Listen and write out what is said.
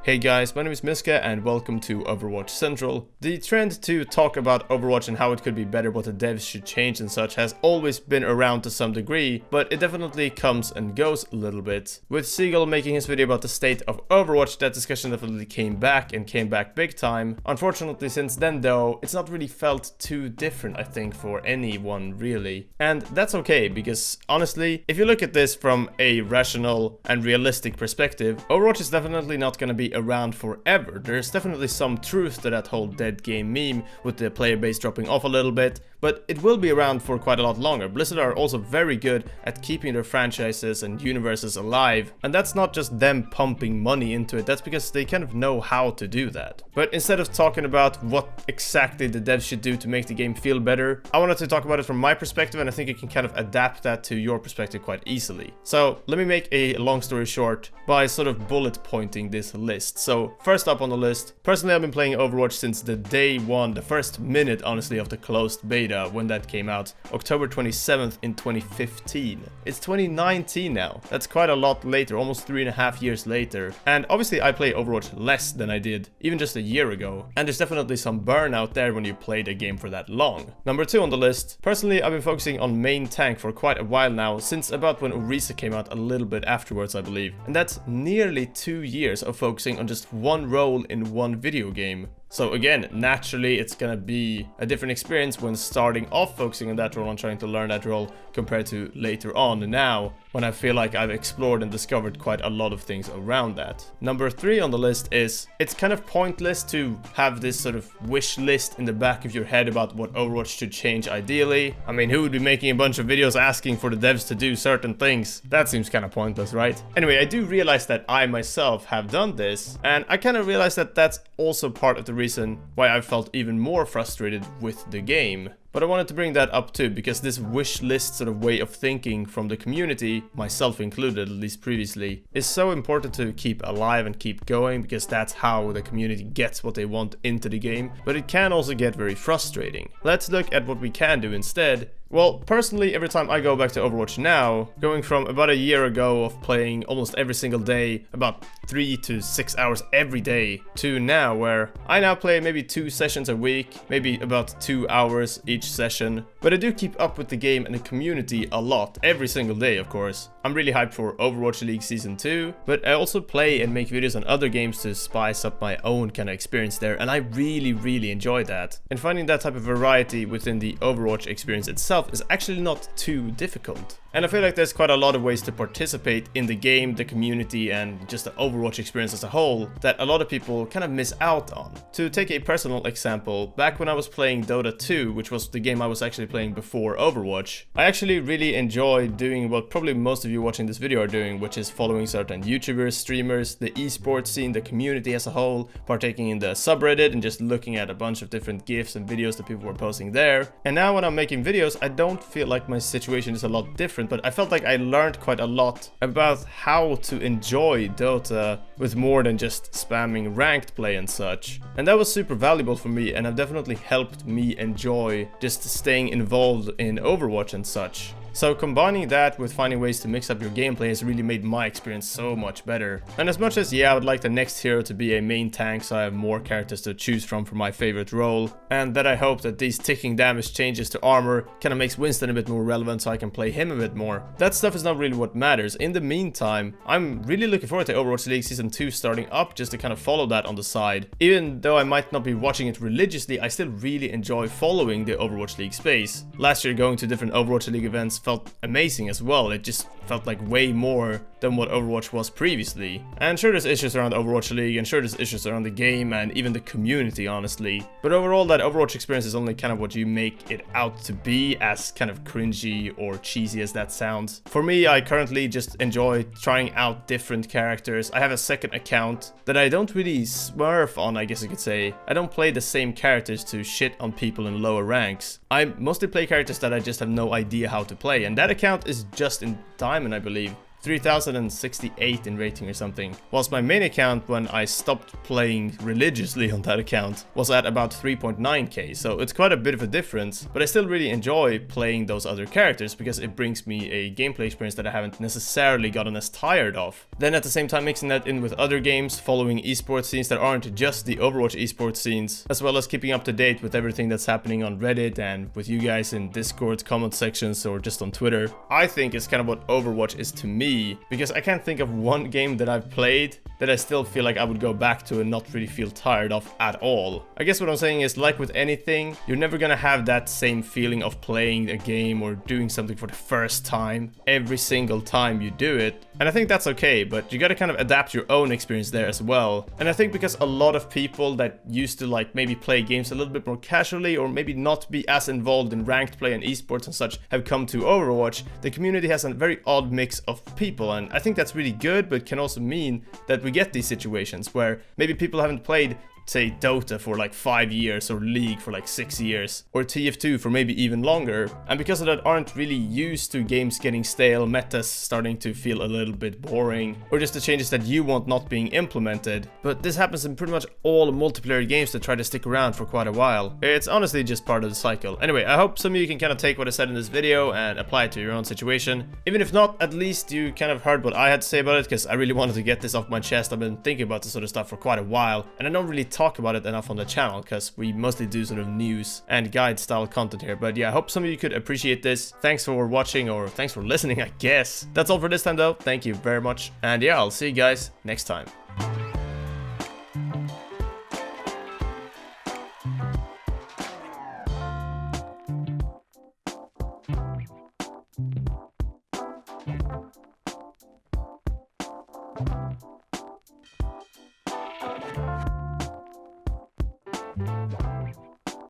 Hey guys, my name is Miska and welcome to Overwatch Central. The trend to talk about Overwatch and how it could be better, what the devs should change and such has always been around to some degree, but it definitely comes and goes a little bit. With Seagull making his video about the state of Overwatch, that discussion definitely came back big time. Unfortunately, since then though, it's not really felt too different, I think, for anyone really. And that's okay, because honestly, if you look at this from a rational and realistic perspective, Overwatch is definitely not gonna be around forever. There's definitely some truth to that whole dead game meme with the player base dropping off a little bit, but it will be around for quite a lot longer. Blizzard are also very good at keeping their franchises and universes alive, and that's not just them pumping money into it, that's because they kind of know how to do that. But instead of talking about what exactly the devs should do to make the game feel better, I wanted to talk about it from my perspective, and I think you can kind of adapt that to your perspective quite easily. So let me make a long story short by sort of bullet pointing this list. So first up on the list, personally I've been playing Overwatch since the day one, the first minute honestly of the closed beta when that came out, October 27th in 2015. It's 2019 now. That's quite a lot later, almost 3.5 years later. And obviously I play Overwatch less than I did even just a year ago. And there's definitely some burnout there when you played a game for that long. Number 2 on the list, personally I've been focusing on main tank for quite a while now, since about when Orisa came out a little bit afterwards, I believe. And that's nearly 2 years of focusing on just one role in one video game. So again, naturally it's gonna be a different experience when starting off focusing on that role and trying to learn that role compared to later on now, when I feel like I've explored and discovered quite a lot of things around that. Number 3 on the list is, it's kind of pointless to have this sort of wish list in the back of your head about what Overwatch should change ideally. I mean, who would be making a bunch of videos asking for the devs to do certain things? That seems kind of pointless, right? Anyway, I do realize that I myself have done this, and I kind of realized that that's also part of the reason why I felt even more frustrated with the game. But I wanted to bring that up too, because this wish list sort of way of thinking from the community, myself included at least previously, is so important to keep alive and keep going, because that's how the community gets what they want into the game, but it can also get very frustrating. Let's look at what we can do instead. Well, personally, every time I go back to Overwatch now, going from about a year ago of playing almost every single day, about 3 to 6 hours every day, to now where I now play maybe 2 sessions a week, maybe about 2 hours each session. But I do keep up with the game and the community a lot, every single day of course. I'm really hyped for Overwatch League Season 2, but I also play and make videos on other games to spice up my own kind of experience there, and I really enjoy that. And finding that type of variety within the Overwatch experience itself is actually not too difficult. And I feel like there's quite a lot of ways to participate in the game, the community, and just the Overwatch experience as a whole that a lot of people kind of miss out on. To take a personal example, back when I was playing Dota 2, which was the game I was actually playing before Overwatch, I actually really enjoyed doing what probably most of you watching this video are doing, which is following certain YouTubers, streamers, the esports scene, the community as a whole, partaking in the subreddit and just looking at a bunch of different GIFs and videos that people were posting there. And now when I'm making videos, I don't feel like my situation is a lot different, but I felt like I learned quite a lot about how to enjoy Dota with more than just spamming ranked play and such. And that was super valuable for me, and have definitely helped me enjoy just staying involved in Overwatch and such. So combining that with finding ways to mix up your gameplay has really made my experience so much better. And as much as, yeah, I would like the next hero to be a main tank so I have more characters to choose from for my favorite role, and that I hope that these ticking damage changes to armor kind of makes Winston a bit more relevant so I can play him a bit more, that stuff is not really what matters. In the meantime, I'm really looking forward to Overwatch League Season 2 starting up, just to kind of follow that on the side. Even though I might not be watching it religiously, I still really enjoy following the Overwatch League space. Last year going to different Overwatch League events felt amazing as well. It just felt like way more than what Overwatch was previously. And sure, there's issues around Overwatch League, and sure, there's issues around the game and even the community, honestly. But overall, that Overwatch experience is only kind of what you make it out to be, as kind of cringy or cheesy as that sounds. For me, I currently just enjoy trying out different characters. I have a second account that I don't really smurf on, I guess you could say. I don't play the same characters to shit on people in lower ranks. I mostly play characters that I just have no idea how to play, and that account is just in Diamond, I believe. 3068 in rating or something, whilst my main account, when I stopped playing religiously on that account, was at about 3.9k, so it's quite a bit of a difference, but I still really enjoy playing those other characters because it brings me a gameplay experience that I haven't necessarily gotten as tired of. Then at the same time mixing that in with other games, following esports scenes that aren't just the Overwatch esports scenes, as well as keeping up to date with everything that's happening on Reddit and with you guys in Discord comment sections or just on Twitter, I think is kind of what Overwatch is to me, because I can't think of one game that I've played that I still feel like I would go back to and not really feel tired of at all. I guess what I'm saying is, like with anything, you're never gonna have that same feeling of playing a game or doing something for the first time every single time you do it. And I think that's okay, but you gotta kind of adapt your own experience there as well. And I think because a lot of people that used to like maybe play games a little bit more casually or maybe not be as involved in ranked play and esports and such have come to Overwatch, the community has a very odd mix of people, and I think that's really good, but can also mean that we get these situations where maybe people haven't played, say, Dota for like 5 years, or League for like 6 years, or TF2 for maybe even longer, and because of that aren't really used to games getting stale, metas starting to feel a little bit boring, or just the changes that you want not being implemented. But this happens in pretty much all multiplayer games that try to stick around for quite a while. It's honestly just part of the cycle. Anyway, I hope some of you can kind of take what I said in this video and apply it to your own situation. Even if not, at least you kind of heard what I had to say about it, because I really wanted to get this off my chest. I've been thinking about this sort of stuff for quite a while, and I don't really talk about it enough on the channel because we mostly do sort of news and guide style content here. But yeah, I hope some of you could appreciate this. Thanks for watching, or thanks for listening, I guess. That's all for this time though. Thank you very much, and yeah, I'll see you guys next time.